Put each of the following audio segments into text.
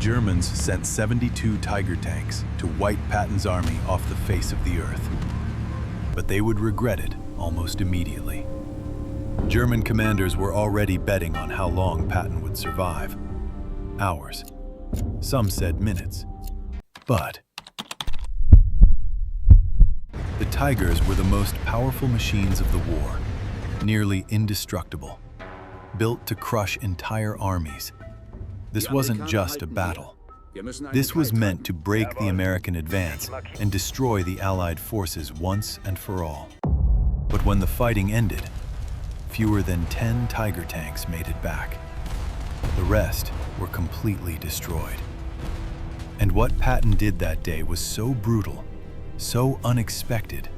Germans sent 72 Tiger tanks to wipe Patton's army off the face of the earth. But they would regret it almost immediately. German commanders were already betting on how long Patton would survive. Hours. Some said minutes. But the Tigers were the most powerful machines of the war, nearly indestructible, built to crush entire armies. This wasn't just a battle. This was meant to break the American advance and destroy the Allied forces once and for all. But when the fighting ended, fewer than 10 Tiger tanks made it back. The rest were completely destroyed. And what Patton did that day was so brutal, so unexpected,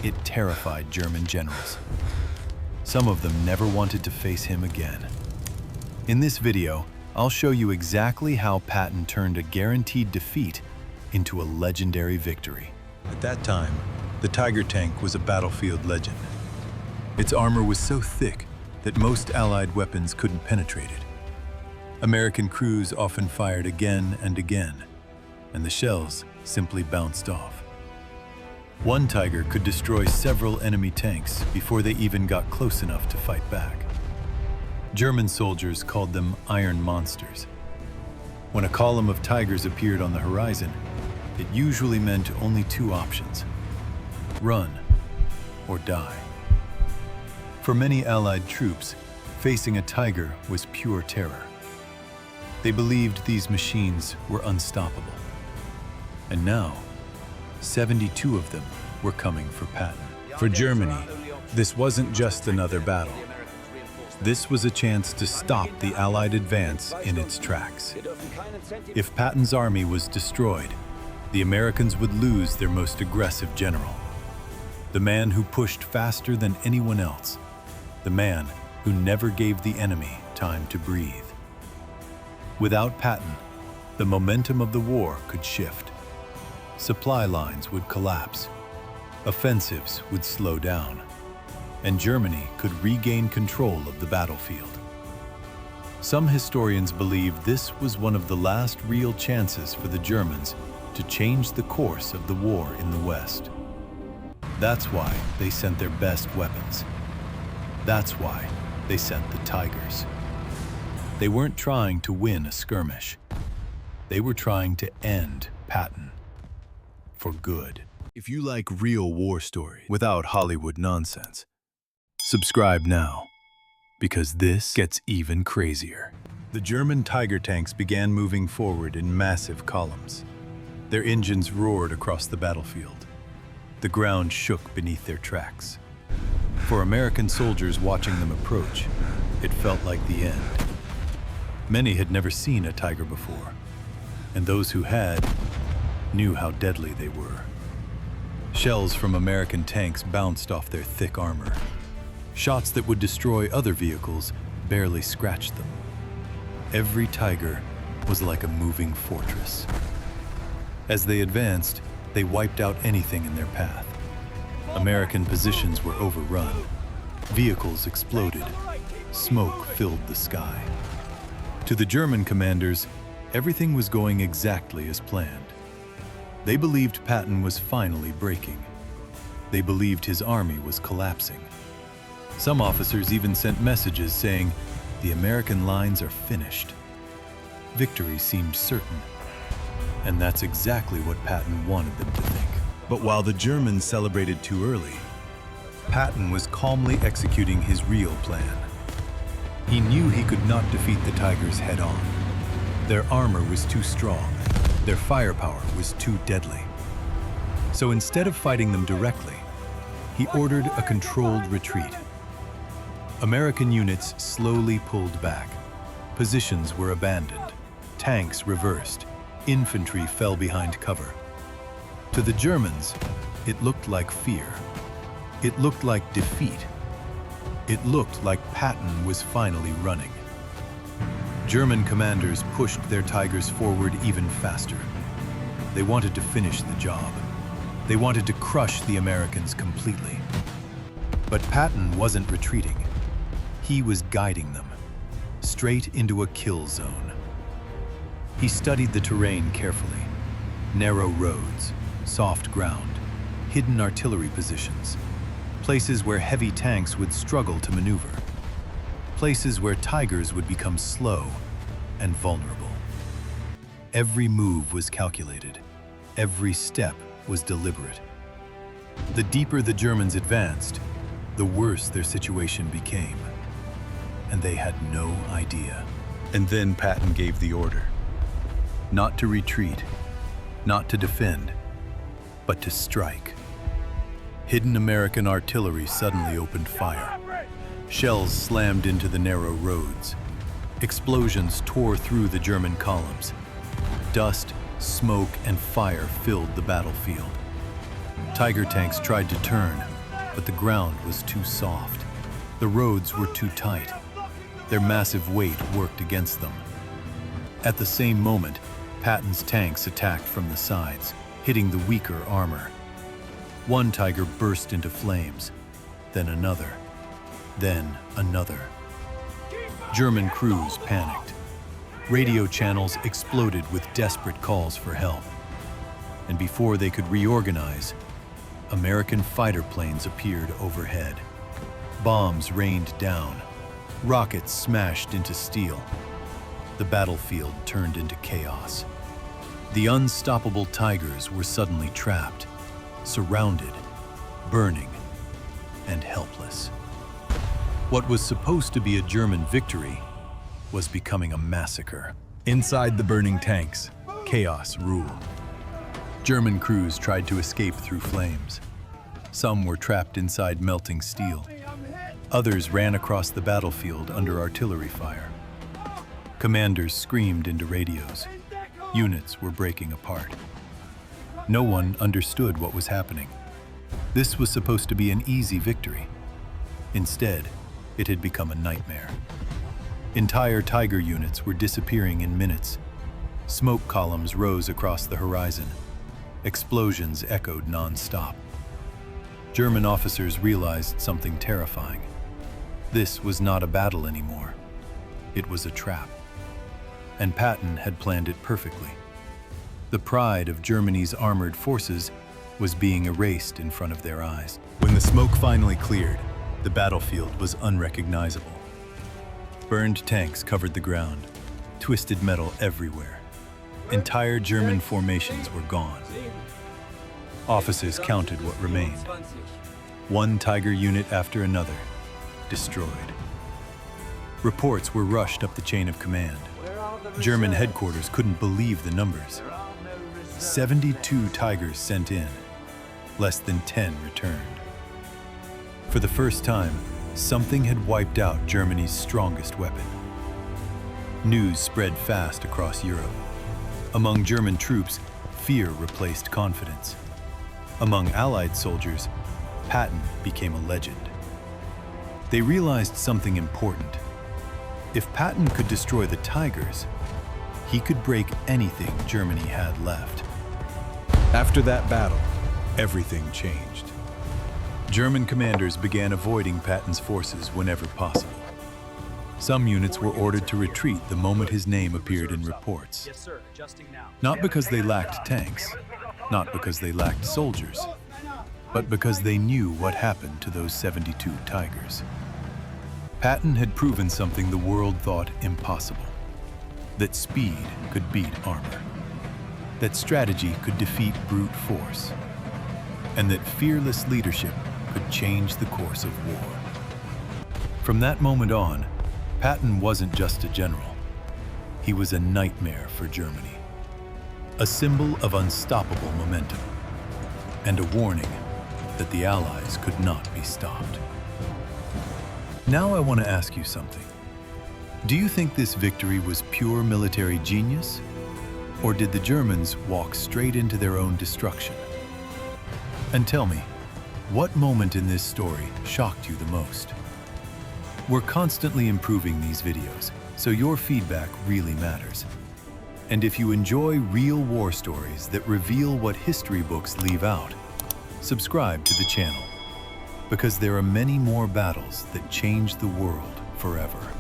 it terrified German generals. Some of them never wanted to face him again. In this video, I'll show you exactly how Patton turned a guaranteed defeat into a legendary victory. At that time, the Tiger tank was a battlefield legend. Its armor was so thick that most Allied weapons couldn't penetrate it. American crews often fired again and again, and the shells simply bounced off. One Tiger could destroy several enemy tanks before they even got close enough to fight back. German soldiers called them iron monsters. When a column of Tigers appeared on the horizon, it usually meant only two options: run or die. For many Allied troops, facing a Tiger was pure terror. They believed these machines were unstoppable. And now, 72 of them were coming for Patton. For Germany, this wasn't just another battle. This was a chance to stop the Allied advance in its tracks. If Patton's army was destroyed, the Americans would lose their most aggressive general. The man who pushed faster than anyone else. The man who never gave the enemy time to breathe. Without Patton, the momentum of the war could shift. Supply lines would collapse. Offensives would slow down. And Germany could regain control of the battlefield. Some historians believe this was one of the last real chances for the Germans to change the course of the war in the West. That's why they sent their best weapons. That's why they sent the Tigers. They weren't trying to win a skirmish. They were trying to end Patton for good. If you like real war stories without Hollywood nonsense, subscribe now, because this gets even crazier. The German Tiger tanks began moving forward in massive columns. Their engines roared across the battlefield. The ground shook beneath their tracks. For American soldiers watching them approach, it felt like the end. Many had never seen a Tiger before, and those who had knew how deadly they were. Shells from American tanks bounced off their thick armor. Shots that would destroy other vehicles barely scratched them. Every Tiger was like a moving fortress. As they advanced, they wiped out anything in their path. American positions were overrun. Vehicles exploded. Smoke filled the sky. To the German commanders, everything was going exactly as planned. They believed Patton was finally breaking. They believed his army was collapsing. Some officers even sent messages saying, "The American lines are finished." Victory seemed certain. And that's exactly what Patton wanted them to think. But while the Germans celebrated too early, Patton was calmly executing his real plan. He knew he could not defeat the Tigers head-on. Their armor was too strong. Their firepower was too deadly. So instead of fighting them directly, he ordered a controlled retreat. American units slowly pulled back. Positions were abandoned. Tanks reversed. Infantry fell behind cover. To the Germans, it looked like fear. It looked like defeat. It looked like Patton was finally running. German commanders pushed their Tigers forward even faster. They wanted to finish the job. They wanted to crush the Americans completely. But Patton wasn't retreating. He was guiding them straight into a kill zone. He studied the terrain carefully. Narrow roads, soft ground, hidden artillery positions, places where heavy tanks would struggle to maneuver, places where tigers would become slow and vulnerable. Every move was calculated. Every step was deliberate. The deeper the Germans advanced, the worse their situation became. And they had no idea. And then Patton gave the order. Not to retreat, not to defend, but to strike. Hidden American artillery suddenly opened fire. Shells slammed into the narrow roads. Explosions tore through the German columns. Dust, smoke, and fire filled the battlefield. Tiger tanks tried to turn, but the ground was too soft. The roads were too tight. Their massive weight worked against them. At the same moment, Patton's tanks attacked from the sides, hitting the weaker armor. One Tiger burst into flames, then another, then another. German crews panicked. Radio channels exploded with desperate calls for help. And before they could reorganize, American fighter planes appeared overhead. Bombs rained down. Rockets smashed into steel. The battlefield turned into chaos. The unstoppable Tigers were suddenly trapped, surrounded, burning, and helpless. What was supposed to be a German victory was becoming a massacre. Inside the burning tanks, chaos ruled. German crews tried to escape through flames. Some were trapped inside melting steel. Others ran across the battlefield under artillery fire. Commanders screamed into radios. Units were breaking apart. No one understood what was happening. This was supposed to be an easy victory. Instead, it had become a nightmare. Entire Tiger units were disappearing in minutes. Smoke columns rose across the horizon. Explosions echoed non-stop. German officers realized something terrifying. This was not a battle anymore. It was a trap. And Patton had planned it perfectly. The pride of Germany's armored forces was being erased in front of their eyes. When the smoke finally cleared, the battlefield was unrecognizable. Burned tanks covered the ground, twisted metal everywhere. Entire German formations were gone. Officers counted what remained. One Tiger unit after another, destroyed. Reports were rushed up the chain of command. German headquarters couldn't believe the numbers. 72 Tigers sent in. Less than 10 returned. For the first time, something had wiped out Germany's strongest weapon. News spread fast across Europe. Among German troops, fear replaced confidence. Among Allied soldiers, Patton became a legend. They realized something important. If Patton could destroy the Tigers, he could break anything Germany had left. After that battle, everything changed. German commanders began avoiding Patton's forces whenever possible. Some units were ordered to retreat the moment his name appeared in reports. Not because they lacked tanks, not because they lacked soldiers, but because they knew what happened to those 72 Tigers. Patton had proven something the world thought impossible: that speed could beat armor, that strategy could defeat brute force, and that fearless leadership could change the course of war. From that moment on, Patton wasn't just a general. He was a nightmare for Germany, a symbol of unstoppable momentum, and a warning that the Allies could not be stopped. Now I want to ask you something. Do you think this victory was pure military genius? Or did the Germans walk straight into their own destruction? And tell me, what moment in this story shocked you the most? We're constantly improving these videos, so your feedback really matters. And if you enjoy real war stories that reveal what history books leave out, subscribe to the channel, because there are many more battles that change the world forever.